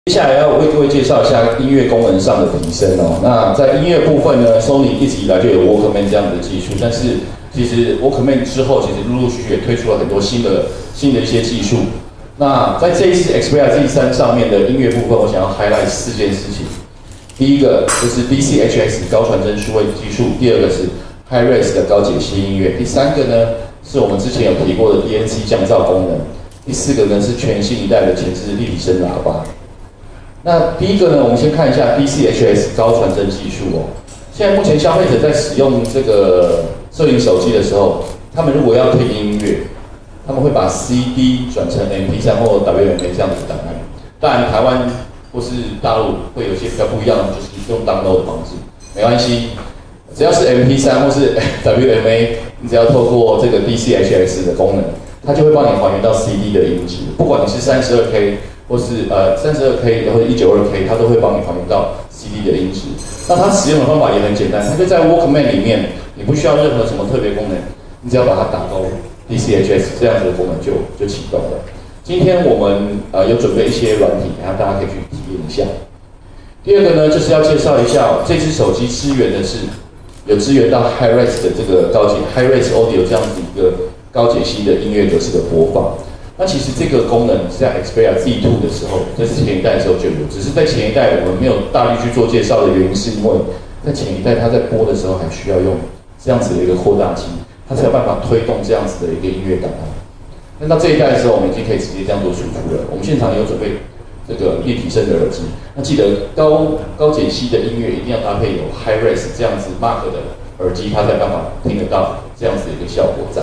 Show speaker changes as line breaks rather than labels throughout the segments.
接下来要为各位介绍一下音乐功能上的提升哦。那在音乐部分呢，Sony 一直以来就有 Walkman 这样的技术，但是其实 Walkman 之后，其实陆陆续续也推出了很多新的一些技术。那在这一次 Xperia Z3 上面的音乐部分，我想要 highlight 4件事情。第一个就是 DCHX 高传真数位技术，第二个是 Hi-Res 的高解析音乐，第三个呢是我们之前有提过的 DNC 降噪功能，第四个呢是全新一代的前置立体声喇叭。那第一个呢，我们先看一下 DCHX 高传真技术哦。现在目前消费者在使用这个摄影手机的时候，他们如果要听音乐，他们会把 CD 转成 MP3 或 WMA 这样子的档案。当然，台湾或是大陆会有一些比较不一样的，就是用 download 的方式，没关系，只要是 MP3 或是 WMA， 你只要透过这个 DCHX 的功能，它就会帮你还原到 CD 的音质，不管你是32K。或是32K 或者192K， 它都会帮你还原到 CD 的音质。那它使用的方法也很简单，它就在 Walkman 里面，你不需要任何什么特别功能，你只要把它打勾 DCHX 这样子的功能就启动了。今天我们有准备一些软体，然后大家可以去体验一下。第二个呢，就是要介绍一下这只手机支援的是有支援到 Hi-Res 的这个Hi-Res Audio 这样子一个高解析的音乐格式的播放。那其实这个功能是在 Xperia Z2 的时候，这是前一代的时候就有，只是在前一代我们没有大力去做介绍的原因，是因为在前一代它在播的时候还需要用这样子的一个扩大机，它才有办法推动这样子的一个音乐档案。那到这一代的时候，我们已经可以直接这样做输出了。我们现场也有准备这个立体声的耳机，那记得高解析的音乐一定要搭配有 Hi-Res 这样子 Mark 的耳机，它才有办法听得到这样子的一个效果在。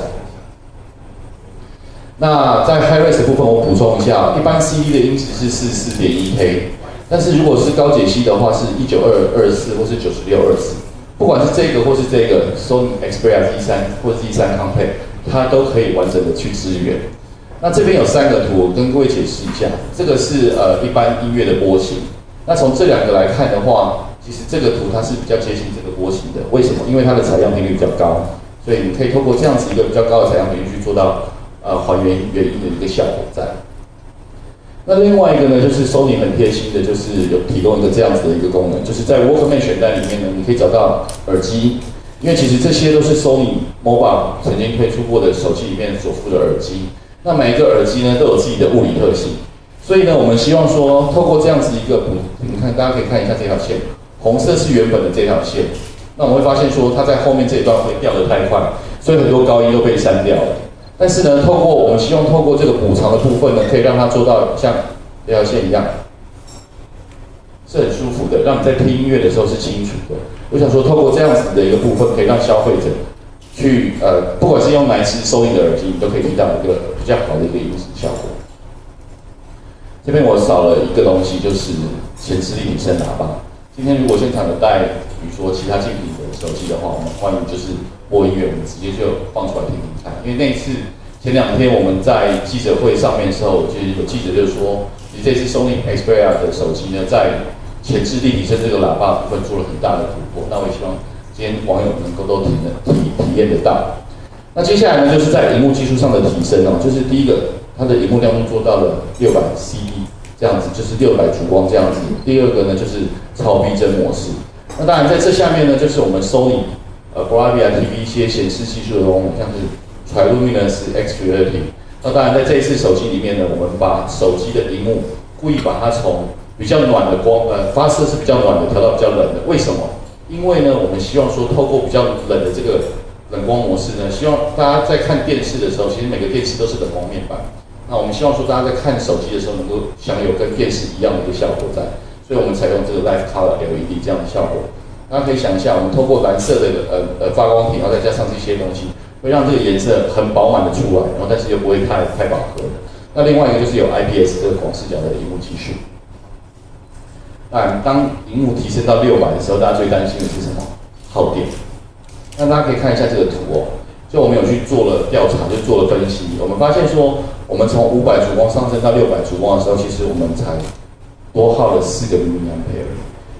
那在 Hi-Res 的部分，我补充一下，一般 CD 的音质是 44.1K， 但是如果是高解析的话，是19224或是9624，不管是这个或是这个 Sony Xperia Z3 或者 Z3 Compact， 它都可以完整的去支援。那这边有3个图，我跟各位解释一下，这个是一般音乐的波形。那从这2个来看的话，其实这个图它是比较接近这个波形的，为什么？因为它的采样频率比较高，所以你可以透过这样子一个比较高的采样频率去做到。还原原音的一个效果在。那另外一个呢，就是 Sony 很贴心的，就是有提供一个这样子的一个功能，就是在 Walkman 选单里面呢，你可以找到耳机，因为其实这些都是 Sony Mobile 曾经推出过的手机里面所附的耳机。那每一个耳机呢都有自己的物理特性，所以呢，我们希望说，透过这样子一个你看大家可以看一下这条线，红色是原本的这条线，那我们会发现说，它在后面这一段会掉得太快，所以很多高音都被删掉了。但是呢，我们希望透过这个补偿的部分呢，可以让它做到像这条线一样，是很舒服的，让你在听音乐的时候是清楚的。我想说，透过这样子的一个部分，可以让消费者去不管是用哪一支收音的耳机，你都可以听到一个比较好的一个音质效果。这边我少了一个东西，就是前置立体声喇叭。今天如果现场有带，比如说其他竞品的手机的话，我们欢迎就是播音乐，我们直接就放出来听听看。因为那一次前2天我们在记者会上面的时候，其实有记者就说，其实这次 Sony Xperia 的手机呢，在前置立体声这个喇叭部分做了很大的突破。那我也希望今天网友能够都体验得到。那接下来呢，就是在荧幕技术上的提升哦，就是第一个，它的荧幕亮度做到了600 CD。这样子就是600烛光这样子。第二个呢，就是超逼真模式。那当然在这下面呢，就是我们 Sony Bravia TV 一些显示技术的功能，像是 Triluminous X30。那当然在这一次手机里面呢，我们把手机的荧幕故意把它从比较暖的光发射是比较暖的调到比较冷的。为什么？因为呢，我们希望说透过比较冷的这个冷光模式呢，希望大家在看电视的时候，其实每个电视都是冷光面板。那我们希望说，大家在看手机的时候，能够享有跟电视一样的一个效果在，所以我们采用这个 Live Color LED 这样的效果。大家可以想一下，我们透过蓝色的发光体，然后再加上这些东西，会让这个颜色很饱满的出来，然后但是又不会太饱和。那另外一个就是有 IPS 这个广视角的萤幕技术。当然，当萤幕提升到600的时候，大家最担心的是什么？耗电。那大家可以看一下这个图哦。就我们有去做了调查，就做了分析，我们发现说，我们从500烛光上升到600烛光的时候，其实我们才多耗了4个mAh。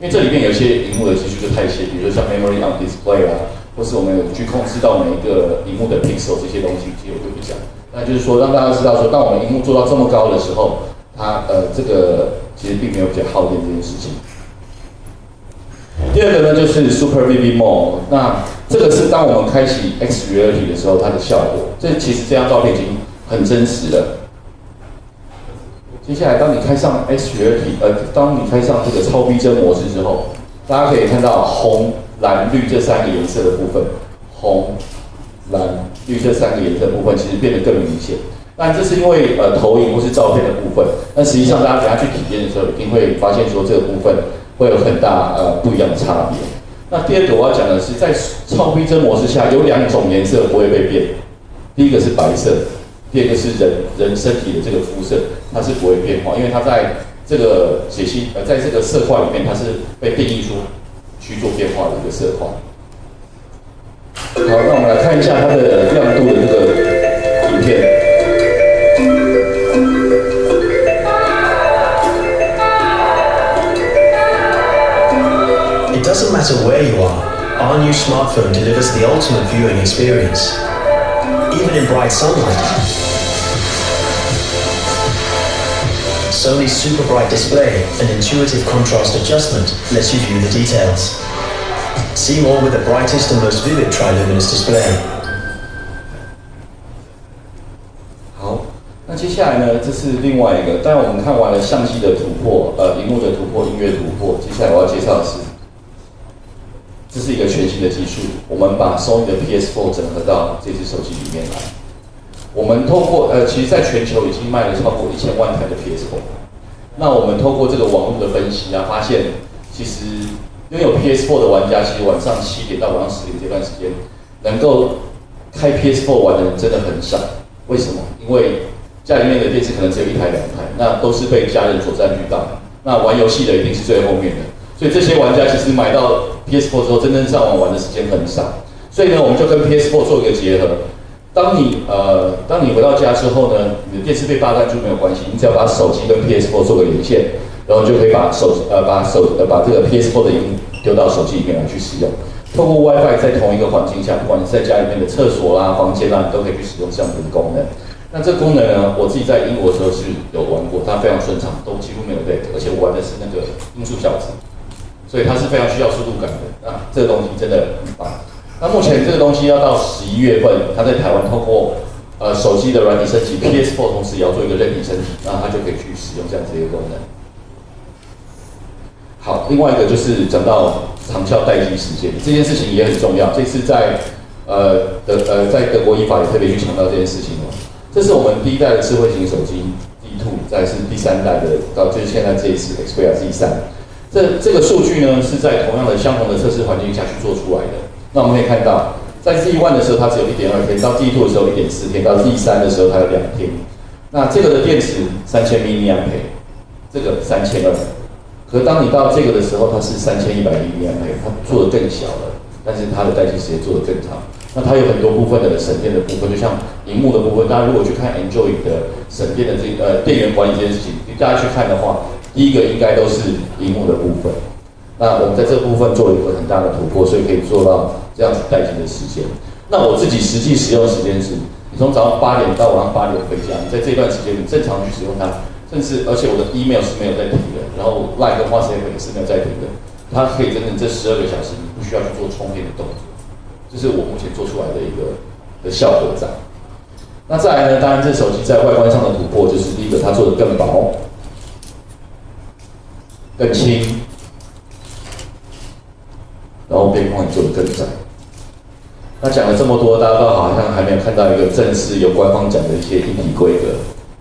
因为这里面有一些荧幕的技术就太细，比如说像 Memory on Display 啊，或是我们有去控制到每一个荧幕的 pixel 这些东西，其实我就不讲。那就是说，让大家知道说，当我们荧幕做到这么高的时候，它这个其实并没有比较耗电这件事情。第二个呢就是 Super Vivid Mode， 那这个是当我们开启 X Reality 的时候它的效果。其实这张照片已经很真实了。接下来当你开上 X Reality， 当你开上这个超逼真模式之后，大家可以看到红、蓝、绿这三个颜色的部分，红、蓝、绿这三个颜色的部分其实变得更明显。但这是因为投影或是照片的部分，但实际上大家等下去体验的时候，一定会发现说这个部分会有很大不一样的差别。那第二个我要讲的是，在超逼真模式下，有2种颜色不会被变。第一个是白色，第二个是人身体的这个肤色，它是不会变化，因为它在这个解析在这个色块里面，它是被定义出去做变化的一个色块。好，那我们来看一下它的亮度的这个影片。
It doesn't matter where you are, our new smartphone delivers the ultimate viewing experience, even in bright sunlight. Sony's super bright display and intuitive contrast adjustment lets you view the details. See more with the brightest and most vivid triluminous display.
好，那接下来呢，这是另外一个。当然我们看完了相机的突破，荧幕的突破，音乐突破，接下来我要介绍的是。这是一个全新的技术，我们把 Sony 的 PS4 整合到这只手机里面来。我们透过其实在全球已经卖了超过1000万台的 PS4。那我们透过这个网络的分析啊，发现其实拥有 PS4 的玩家，其实晚上7点到晚上10点这段时间，能够开 PS4 玩的人真的很少。为什么？因为家里面的电视可能只有1台2台，那都是被家人所占据到。那玩游戏的一定是最后面的。所以这些玩家其实买到 PS4 之后，真正上网玩的时间很少。所以呢，我们就跟 PS4 做一个结合。当你回到家之后呢，你的电视被霸占住没有关系，你只要把手机跟 PS4 做个连线，然后就可以把这个 PS4 的荧幕丢到手机里面来去使用。透过 WiFi 在同一个环境下，不管你是在家里面的厕所啦、房间啦，你都可以去使用这样子的功能。那这个功能呢，我自己在英国的时候是有玩过，它非常顺畅，都几乎没有 lag， 而且我玩的是那个音速小子。所以它是非常需要速度感的，那这个东西真的很棒。那目前这个东西要到11月份，它在台湾透过手机的软体升级 PS4， 同时也要做一个韧体升级，那它就可以去使用这样子一个功能。好，另外一个就是讲到长效待机时间，这件事情也很重要。这次在德国依法也特别去强调这件事情哦。这是我们第一代的智慧型手机 D2， 再是第3代的就是现在这一次 Xperia Z3。这个数据呢，是在同样的相同的测试环境下去做出来的。那我们可以看到，在 Z1 的时候它只有1.2天，到 Z2 的时候1.4天，到 Z3 的时候它有2天。那这个的电池3000 mAh， 这个3200。可是当你到这个的时候，它是3100 mAh， 它做得更小了，但是它的待机时间做得更长。那它有很多部分的省电的部分，就像荧幕的部分，大家如果去看 Enjoy 的省电的电源管理这件事情，大家去看的话。第一个应该都是荧幕的部分，那我们在这部分做了一个很大的突破，所以可以做到这样子待机的时间。那我自己实际使用时间是，你从早上8点到晚上8点回家，你在这段时间你正常去使用它，甚至而且我的 email 是没有在停的，然后 LINE 跟 WhatsApp 也是没有在停的，它可以真正这12个小时你不需要去做充电的动作，这是我目前做出来的一个效果在。那再来呢，当然这手机在外观上的突破就是第一个，它做的更薄。更轻，然后边框也做得更窄。那讲了这么多，大家都好像还没有看到一个正式由官方讲的一些硬体规格，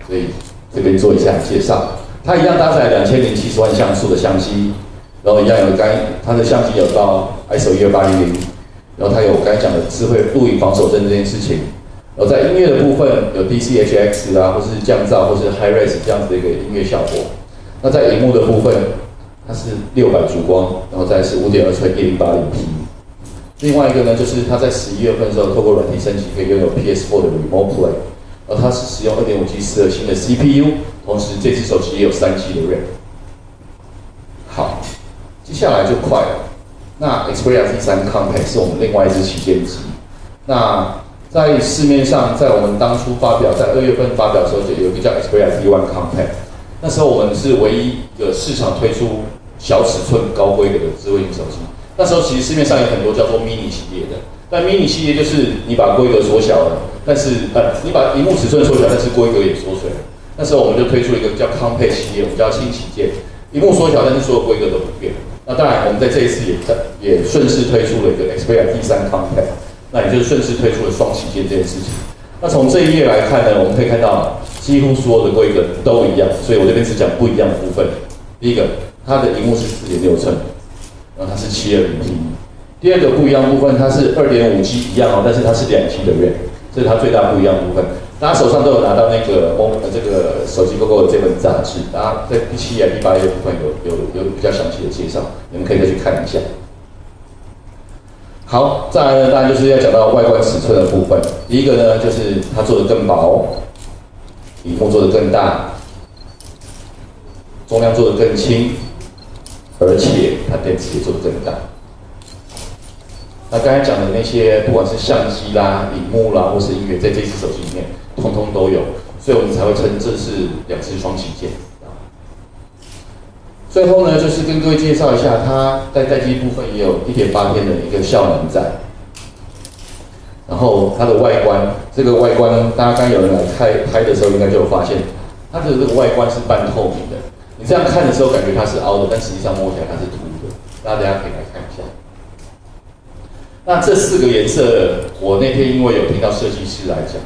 所以这边做一下介绍。它一样搭载2070万像素的相机，然后一样有它的相机有到 ISO 12800，然后它有我刚才讲的智慧录影防手震这件事情。然后在音乐的部分有 DCHX 啊，或是降噪，或是 High Res 这样子的一个音乐效果。那在荧幕的部分，它是600烛光，然后再是5.2寸 1080p。另外一个呢，就是它在11月份的时候，透过软体升级，可以拥有 PS4 的 Remote Play， 然后它是使用 2.5G 四核心的 CPU， 同时这只手机也有3G 的 RAM。好，接下来就快了。那 Xperia Z3 Compact 是我们另外一只旗舰机。那在市面上，在我们当初发表，在2月份发表的时候，就有一个叫 Xperia Z1 Compact。那时候我们是唯一一个市场推出小尺寸高规格的智慧型手机。那时候其实市面上有很多叫做 mini 系列的，但 mini 系列就是你把规格缩小了，但是你把萤幕尺寸缩小，但是规格也缩水了。那时候我们就推出了一个叫 Compact 系列，我们叫轻旗舰，萤幕缩小，但是所有规格都不变。那当然，我们在这一次也顺势推出了一个 Xperia 第3 Compact， 那也就是顺势推出了双旗舰这件事情。那从这一页来看呢，我们可以看到几乎所有的规格都一样，所以我这边只讲不一样的部分。第一个，它的萤幕是4.6寸，然后它是720P。第二个不一样的部分，它是2.5G 一样哦，但是它是2G 的 RAM， 这是它最大不一样的部分。大家手上都有拿到那个这个手机 GoGo 的这本杂志，大家在第7页、第8页部分有比较详细的介绍，你们可以再去看一下。好，再来呢，当然就是要讲到外观尺寸的部分。第一个呢，就是它做的更薄，屏幕做的更大，重量做的更轻，而且它电池也做的更大。那刚才讲的那些，不管是相机啦、荧幕啦，或是音乐，在这只手机里面，通通都有，所以我们才会称这是2只双旗舰。最后呢，就是跟各位介绍一下，它在待机部分也有1.8天的一个效能在。然后它的外观，这个外观大家刚有人来拍的时候，应该就有发现，它的这个外观是半透明的。你这样看的时候，感觉它是凹的，但实际上摸起来它是凸的。大家等一下可以来看一下。那这4个颜色，我那天因为有听到设计师来讲，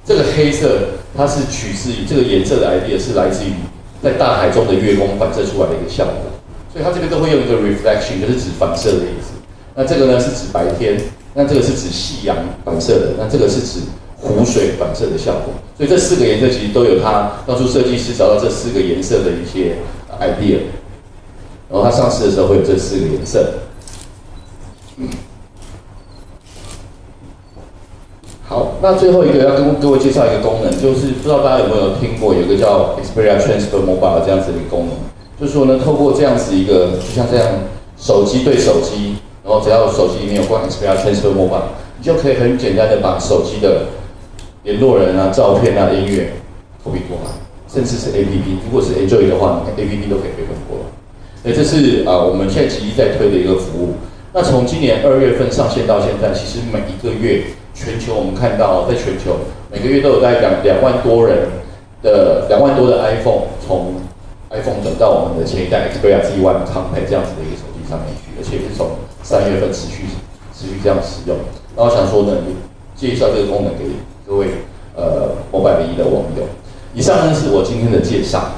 这个黑色它是取自于这个颜色的 idea 是来自于在大海中的月光反射出来的一个效果，所以它这边都会用一个 reflection， 就是指反射的意思。那这个呢是指白天，那这个是指夕阳反射的，那这个是指湖水反射的效果。所以这4个颜色其实都有它当初设计师找到这4个颜色的一些 idea， 然后它上市的时候会有这4个颜色。好，那最后一个要跟各位介绍一个功能，就是不知道大家有没有听过有一个叫 Xperia Transfer Mobile 这样子的一个功能，就是说呢，透过这样子一个，就像这样手机对手机，然后只要手机里面有关 Xperia Transfer Mobile， 你就可以很简单的把手机的联络人啊、照片啊、音乐copy过来，甚至是 APP， 如果是 Android 的话，你看 APP 都可以备份过来。所以这是我们现在极力在推的一个服务。那从今年2月份上线到现在，其实每一个月。全球我们看到，在全球每个月都有大概2万多人的2万多的 iPhone 从 iPhone 转到我们的前一代 Xperia Z1 Compact 这样子的一个手机上面去，而且是从3月份持续这样使用。然后想说呢，介绍这个功能给各位Mobile1的网友。以上呢是我今天的介绍。